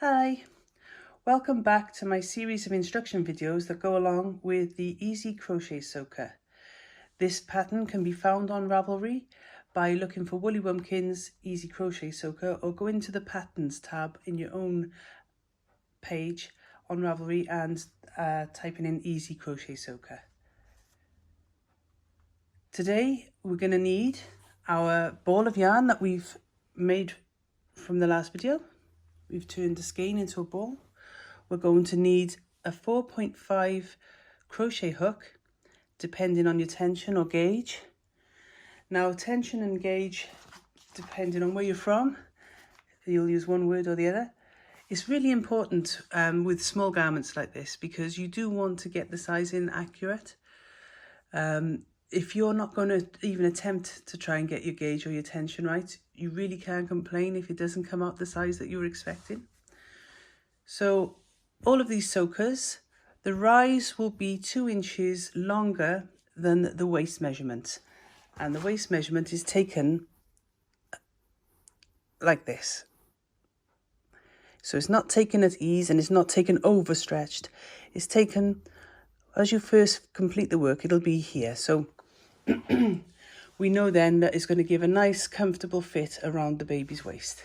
Hi, welcome back to my series of instruction videos that go along with the Easy Crochet Soaker. This pattern can be found on Ravelry by looking for Woolly Wumpkins Easy Crochet Soaker, or go into the Patterns tab in your own page on Ravelry and typing in Easy Crochet Soaker. Today we're going to need our ball of yarn that we've made from the last video. We've turned the skein into a ball. We're going to need a 4.5 crochet hook, depending on your tension or gauge. Now, tension and gauge, depending on where you're from, you'll use one word or the other. It's really important with small garments like this, because you do want to get the sizing accurate. If you're not going to even attempt to try and get your gauge or your tension right, you really can't complain if it doesn't come out the size that you were expecting. So all of these soakers, the rise will be 2 inches longer than the waist measurement. And the waist measurement is taken like this. So it's not taken at ease and it's not taken overstretched. It's taken, as you first complete the work, it'll be here. So we know then that it's going to give a nice comfortable fit around the baby's waist.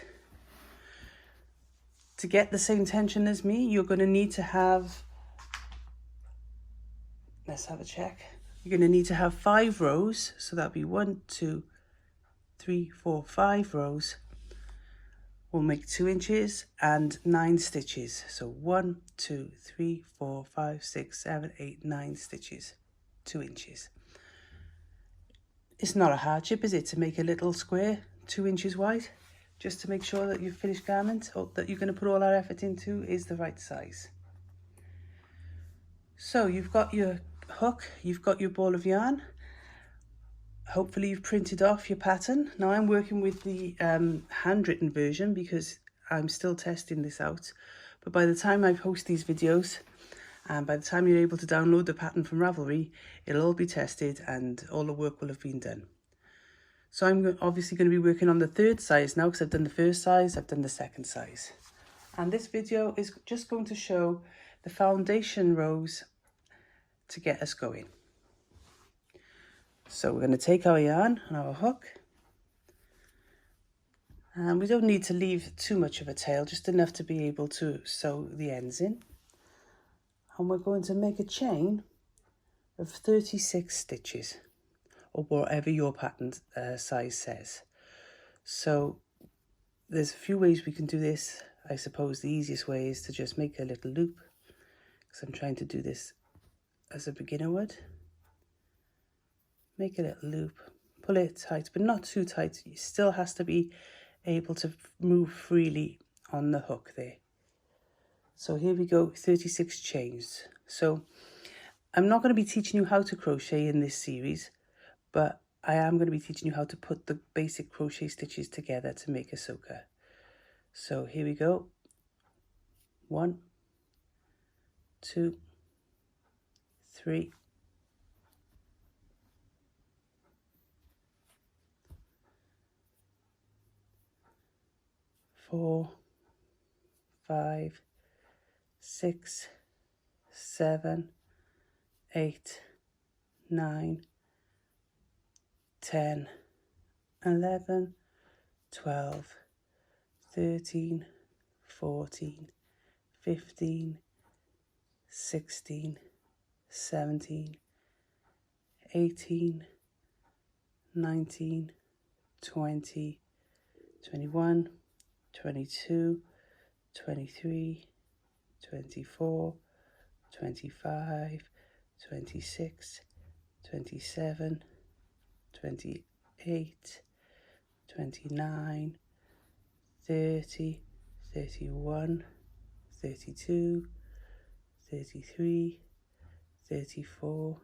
To get the same tension as me, you're going to need to have, let's have a check. You're going to need to have 5 rows. So that'll be 1, 2, 3, 4, 5 rows. We'll make 2 inches and 9 stitches. So 1, 2, 3, 4, 5, 6, 7, 8, 9 stitches, 2 inches. It's not a hardship, is it, to make a little square 2 inches wide, just to make sure that your finished garment, or that you're going to put all our effort into, is the right size. So you've got your hook, you've got your ball of yarn. Hopefully you've printed off your pattern. Now I'm working with the handwritten version because I'm still testing this out. But by the time I post these videos, and by the time you're able to download the pattern from Ravelry, it'll all be tested and all the work will have been done. So I'm obviously going to be working on the 3rd size now, because I've done the 1st size, I've done the 2nd size. And this video is just going to show the foundation rows to get us going. So we're going to take our yarn and our hook. And we don't need to leave too much of a tail, just enough to be able to sew the ends in. And we're going to make a chain of 36 stitches, or whatever your pattern size says. So there's a few ways we can do this. I suppose the easiest way is to just make a little loop, because I'm trying to do this as a beginner would. Make a little loop, pull it tight, but not too tight. It still has to be able to move freely on the hook there. So here we go, 36 chains. So I'm not going to be teaching you how to crochet in this series, but I am going to be teaching you how to put the basic crochet stitches together to make a soaker. So here we go. 1, 2, 3, 4, 5, 6, 7, 8, 9, 10, 11, 12, 13, 14, 15, 16, 17, 18, 19, 20, 21, 22, 23, 24, 25, 26, 27, 28, 29, 30, 31, 32, 33, 34,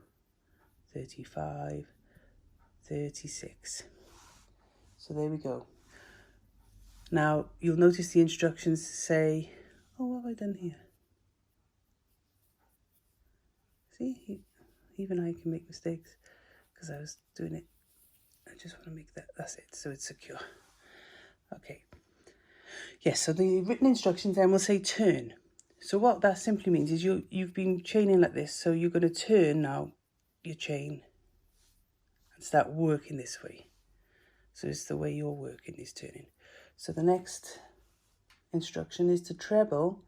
35, 36. So there we go. Now you'll notice the instructions say, oh, what have I done here? See, even I can make mistakes because I was doing it. I just want to make that's it, so it's secure. Okay, Yes, so the written instructions then will say turn. So what that simply means is you've been chaining like this, so you're going to turn now your chain and start working this way. So it's the way you're working is turning. So the next instruction is to treble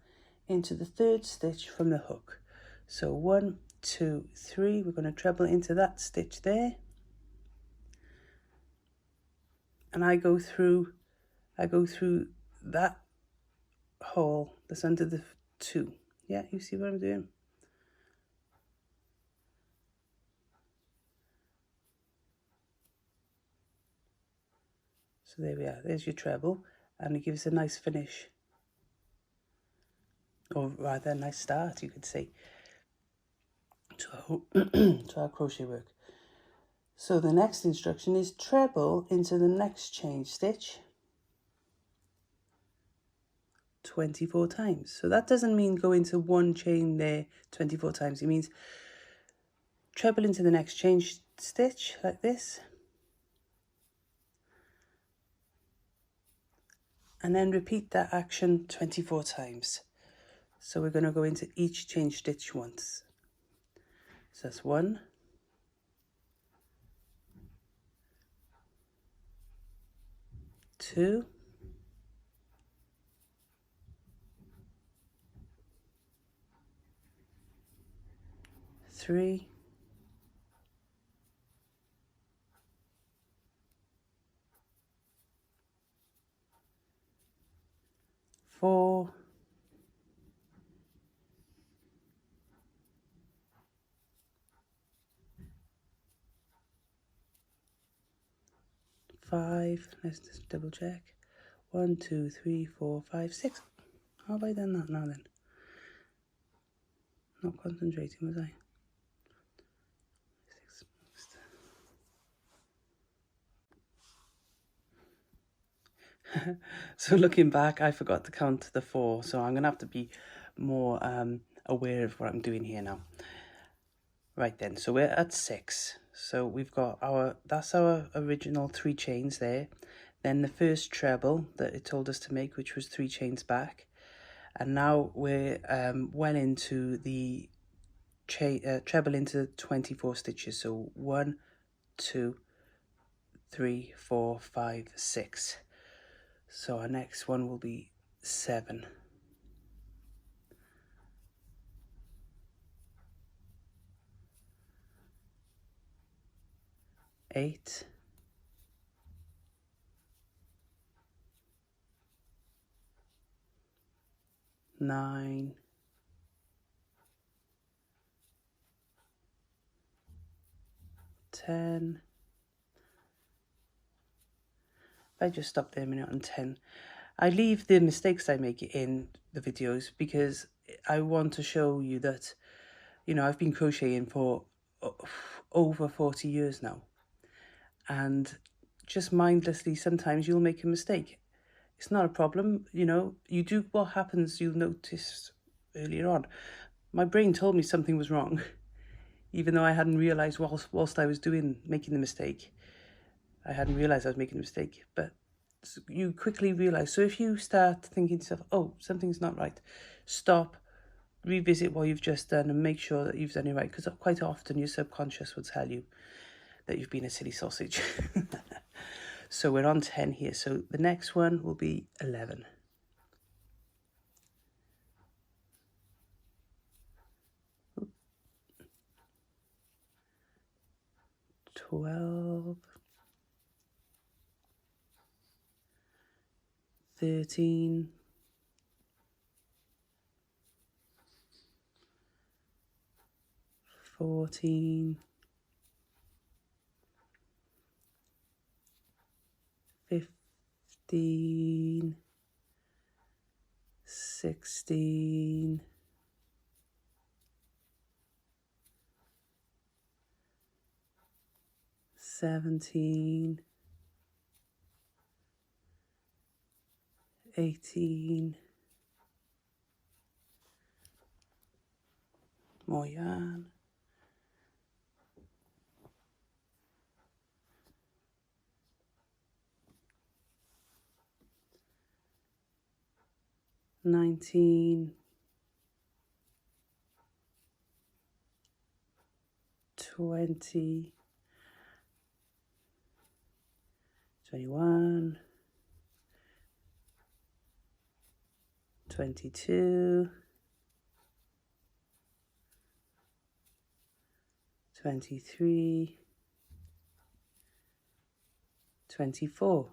into the third stitch from the hook. So 1, 2, 3, we're going to treble into that stitch there. And I go through that hole that's under the 2. Yeah, you see what I'm doing? So there we are, there's your treble, and it gives a nice finish, or rather a nice start, you could say, to our, to our crochet work. So the next instruction is treble into the next chain stitch 24 times. So that doesn't mean go into one chain there 24 times. It means treble into the next chain stitch like this, and then repeat that action 24 times. So we're going to go into each chain stitch once. So that's 1, 2, 3, 4, 5, let's just double check. 1, 2, 3, 4, 5, 6. How have I done that now then? Not concentrating, was I? 6. So looking back, I forgot to count to the 4, so I'm going to have to be more aware of what I'm doing here now. Right then, so we're at 6. So we've got that's our original 3 chains there. Then the first treble that it told us to make, which was 3 chains back. And now we're well into the treble into 24 stitches. So 1, 2, 3, 4, 5, 6. So our next one will be 7. 8. 9. 10. If I just stop there a minute on 10. I leave the mistakes I make in the videos because I want to show you that, you know, I've been crocheting for over 40 years now. And just mindlessly, sometimes you'll make a mistake. It's not a problem, you know, you do what happens, you'll notice earlier on. My brain told me something was wrong, even though I hadn't realised whilst I was making the mistake. I hadn't realised I was making a mistake, but you quickly realise. So if you start thinking to yourself, oh, something's not right, stop, revisit what you've just done and make sure that you've done it right, because quite often your subconscious will tell you that you've been a silly sausage. So we're on 10 here. So the next one will be 11. 12. 13. 14. 15. 16. 17. 18. More yarn. 19, 20, 21, 22, 23, 24.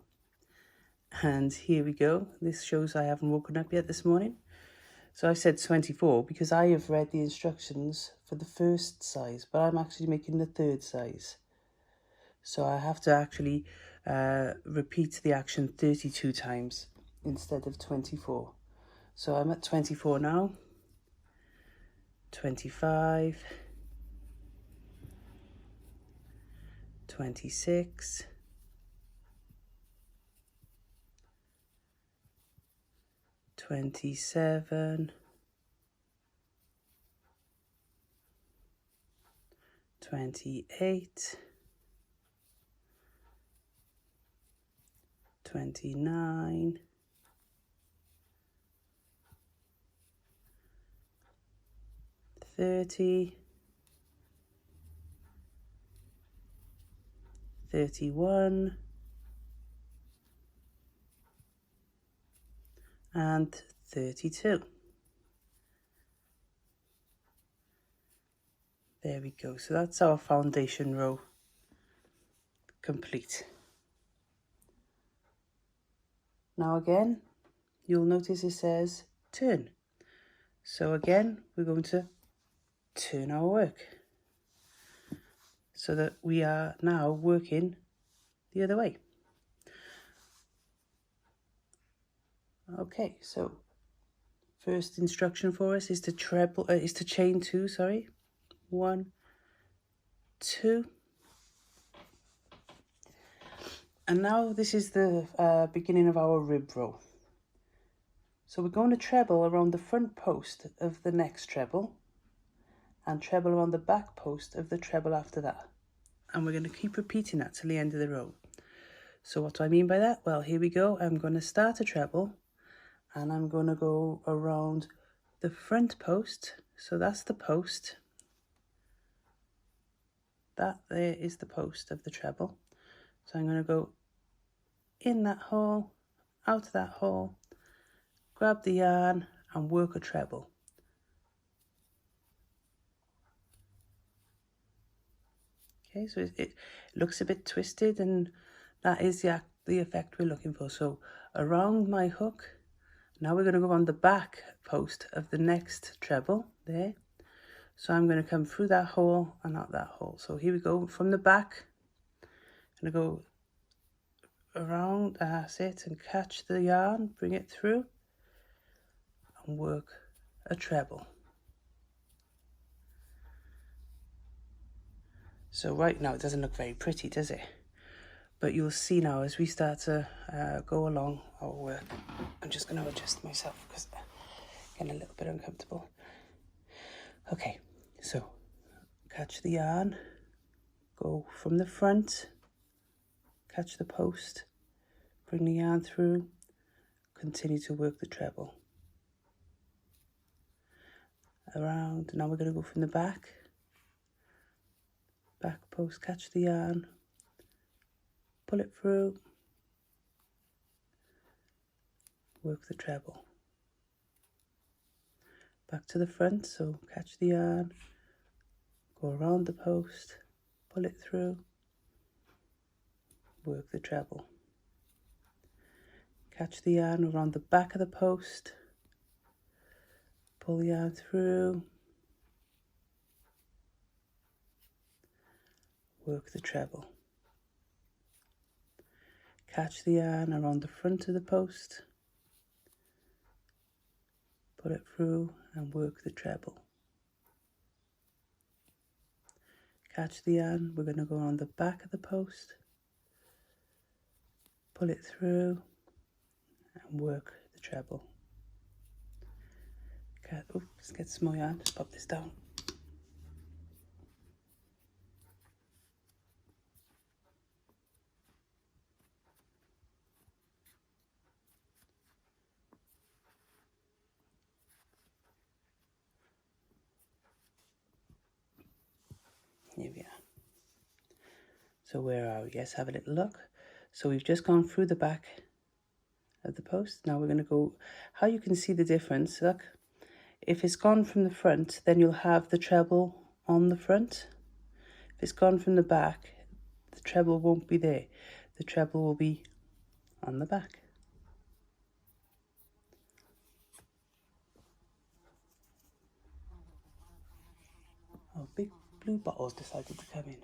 And here we go. This shows I haven't woken up yet this morning. So I said 24 because I have read the instructions for the first size, but I'm actually making the third size. So I have to actually repeat the action 32 times instead of 24. So I'm at 24 now. 25. 26. 27. 28. 29. 30. 31. And 32. There we go. So that's our foundation row complete. Now again, you'll notice it says turn. So again, we're going to turn our work so that we are now working the other way. Okay, so first instruction for us is to chain two, 1, 2. And now this is the beginning of our rib row. So we're going to treble around the front post of the next treble and treble around the back post of the treble after that. And we're going to keep repeating that till the end of the row. So what do I mean by that? Well, here we go. I'm going to start a treble and I'm going to go around the front post. So that's the post. That there is the post of the treble. So I'm going to go in that hole, out of that hole, grab the yarn and work a treble. Okay, so it looks a bit twisted, and that is the effect we're looking for. So around my hook, now we're going to go on the back post of the next treble there. So I'm going to come through that hole and out that hole. So here we go from the back. I'm going to go around, that's it, and catch the yarn, bring it through and work a treble. So right now it doesn't look very pretty, does it? But you'll see now as we start to go along our work. I'm just going to adjust myself because I'm getting a little bit uncomfortable. Okay, so catch the yarn, go from the front, catch the post, bring the yarn through, continue to work the treble. Around, now we're going to go from the back post, catch the yarn, pull it through, work the treble. Back to the front, so catch the yarn, go around the post, pull it through, work the treble. Catch the yarn around the back of the post, pull the yarn through, work the treble. Catch the yarn around the front of the post, pull it through and work the treble. Catch the yarn, we're going to go on the back of the post, pull it through and work the treble. Let's get some more yarn, just pop this down. Here we are. So where are we? Let's have a little look. So we've just gone through the back of the post. Now we're going to go, how you can see the difference, look. If it's gone from the front, then you'll have the treble on the front. If it's gone from the back, the treble won't be there. The treble will be on the back. Oh, big blue bottles decided to come in.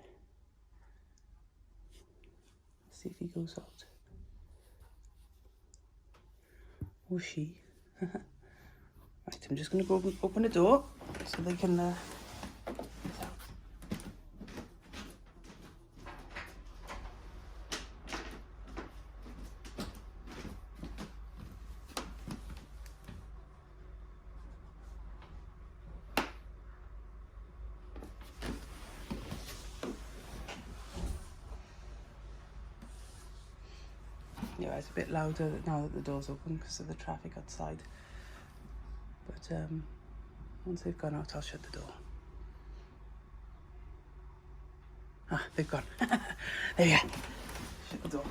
Let's see if he goes out. Or she. Right, I'm just going to go open the door so they can... Yeah, it's a bit louder now that the door's open because of the traffic outside. But once they've gone out, I'll shut the door. Ah, they've gone. There we are. Shut the door.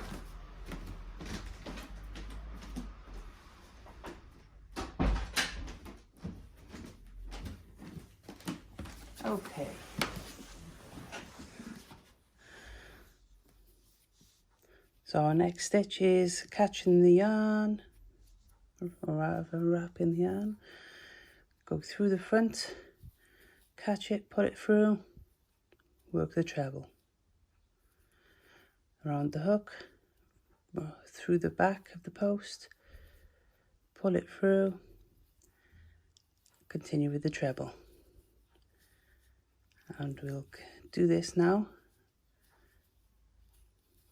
Okay. So our next stitch is catching the yarn, or rather wrapping the yarn. Go through the front, catch it, pull it through, work the treble. Around the hook, through the back of the post, pull it through, continue with the treble. And we'll do this now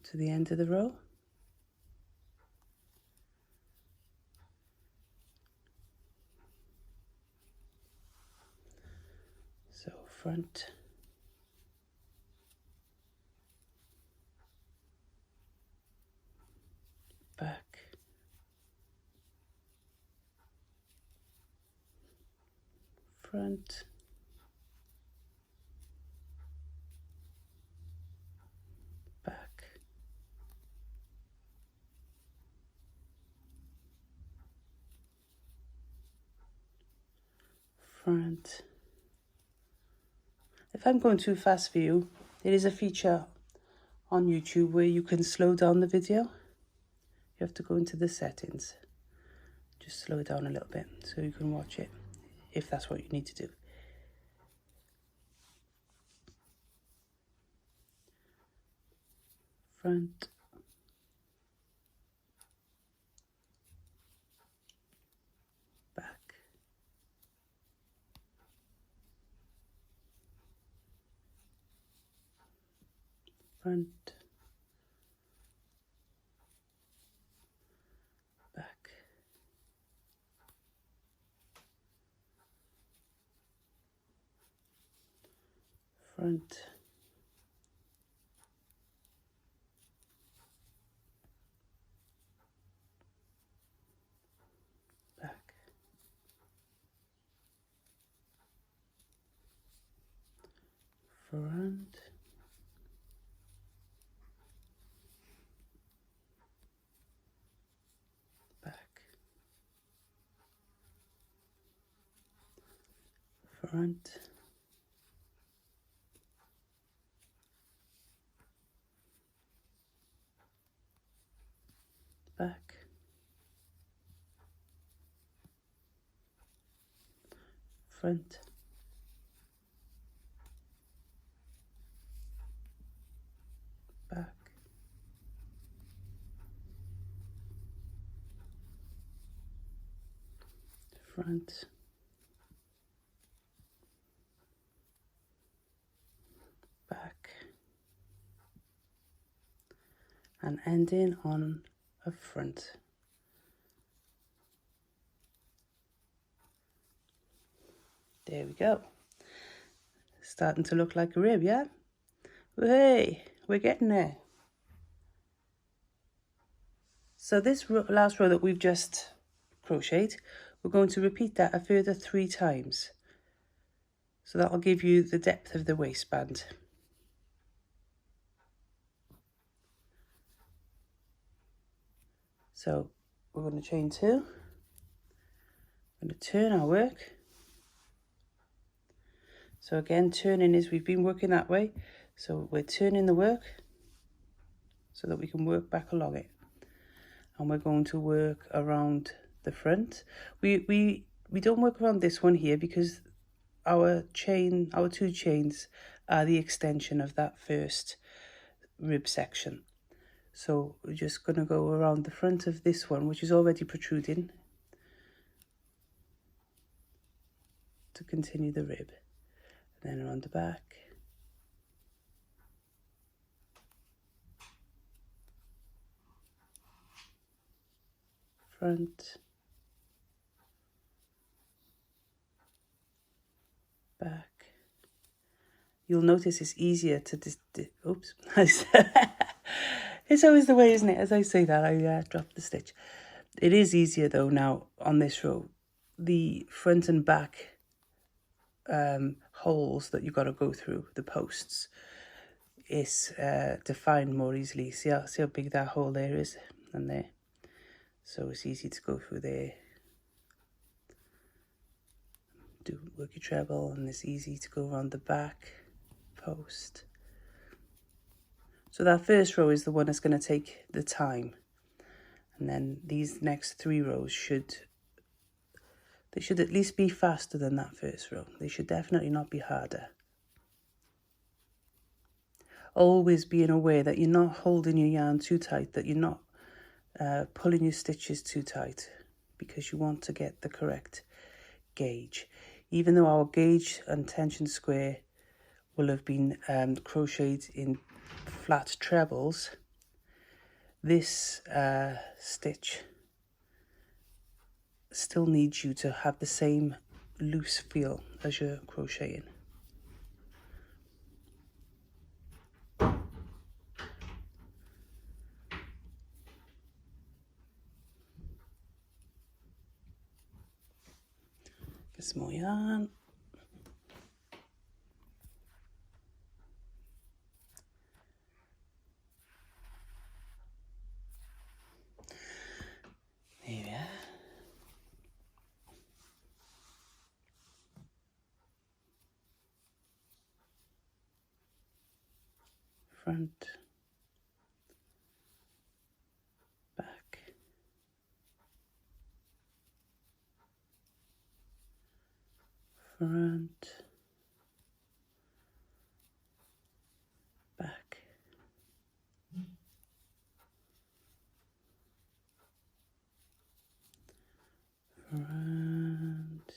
to the end of the row. So front, back, front, back, front. If I'm going too fast for you, there is a feature on YouTube where you can slow down the video. You have to go into the settings. Just slow it down a little bit so you can watch it, if that's what you need to do. Front, back, front, back, front, back, front, back, front, back, front, back, front, back, and ending on a front. There we go. Starting to look like a rib, yeah? Hey, we're getting there. So this last row that we've just crocheted, we're going to repeat that a further 3 times. So that'll give you the depth of the waistband. So we're going to chain 2. I'm going to turn our work. So again, turning is, we've been working that way, so we're turning the work so that we can work back along it. And we're going to work around the front. We don't work around this one here because our 2 chains are the extension of that first rib section. So we're just going to go around the front of this one, which is already protruding, to continue the rib. And then around the back. Front. Back. You'll notice it's easier to oops. It's always the way, isn't it? As I say that, I drop the stitch. It is easier though now on this row. The front and back holes that you've got to go through, the posts, is defined more easily. See how big that hole there is and there. So it's easy to go through there. Work your treble, and it's easy to go around the back post. So that first row is the one that's going to take the time, and then these next 3 rows should at least be faster than that first row. They should definitely not be harder. Always being aware that you're not holding your yarn too tight, that you're not pulling your stitches too tight, because you want to get the correct gauge. Even though our gauge and tension square will have been crocheted in flat trebles, this stitch still needs you to have the same loose feel as you're crocheting. Get some more yarn. There we are. Front, back, front, back, front,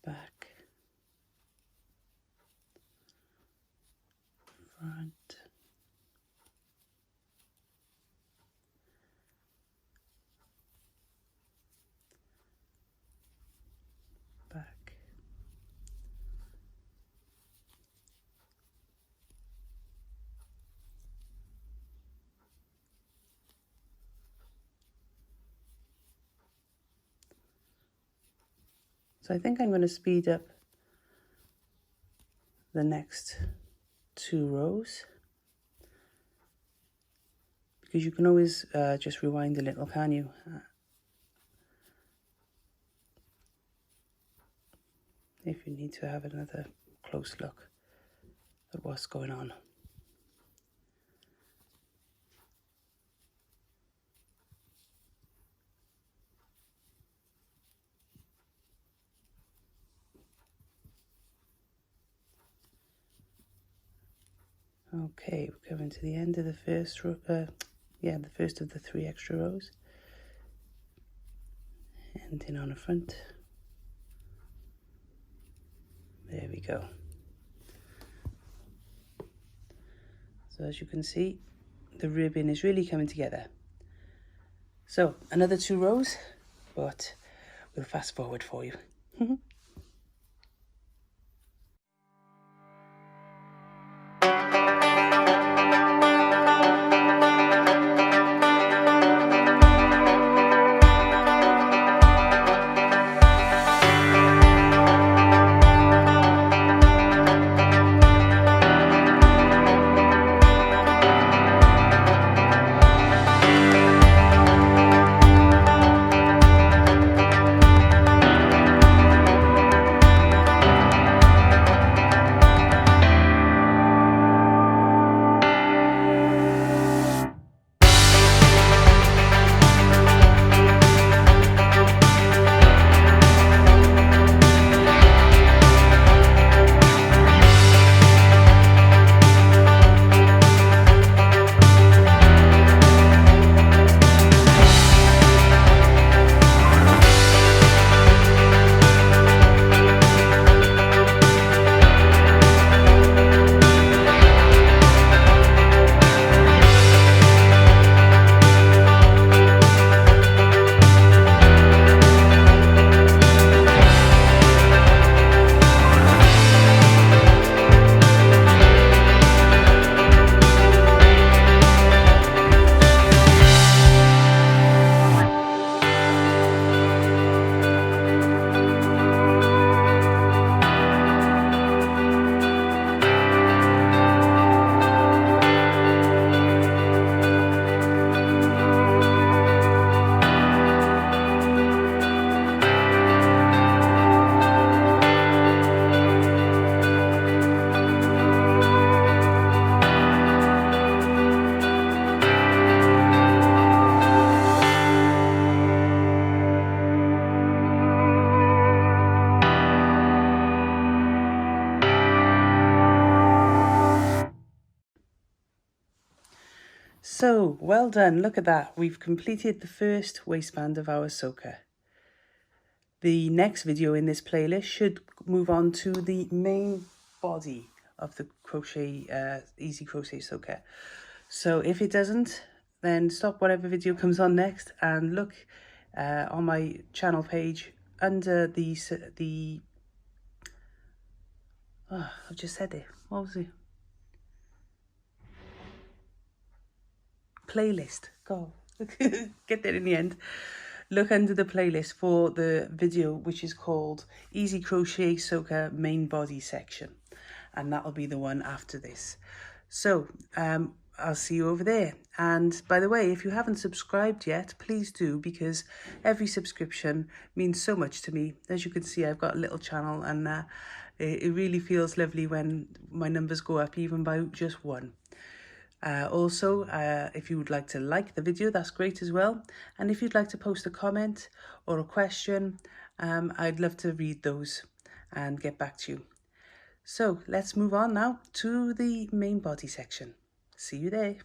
back, front, back, so I think I'm going to speed up the next 2 rows, because you can always just rewind a little, can't you? If you need to have another close look at what's going on. Okay, we're coming to the end of the first row, the first of the 3 extra rows. Ending on the front. There we go. So as you can see, the ribbing is really coming together. So another 2 rows, but we'll fast forward for you. So, well done. Look at that. We've completed the first waistband of our soaker. The next video in this playlist should move on to the main body of the easy crochet soaker. So if it doesn't, then stop whatever video comes on next and look on my channel page under I've just said it. What was it? Playlist. Go. Get there in the end. Look under the playlist for the video which is called Easy Crochet Soaker Main Body Section, and that'll be the one after this. So I'll see you over there. And by the way, if you haven't subscribed yet, please do, because every subscription means so much to me. As you can see, I've got a little channel, and it really feels lovely when my numbers go up even by just one. Also, if you would like to like the video, that's great as well. And if you'd like to post a comment or a question, I'd love to read those and get back to you. So let's move on now to the main body section. See you there.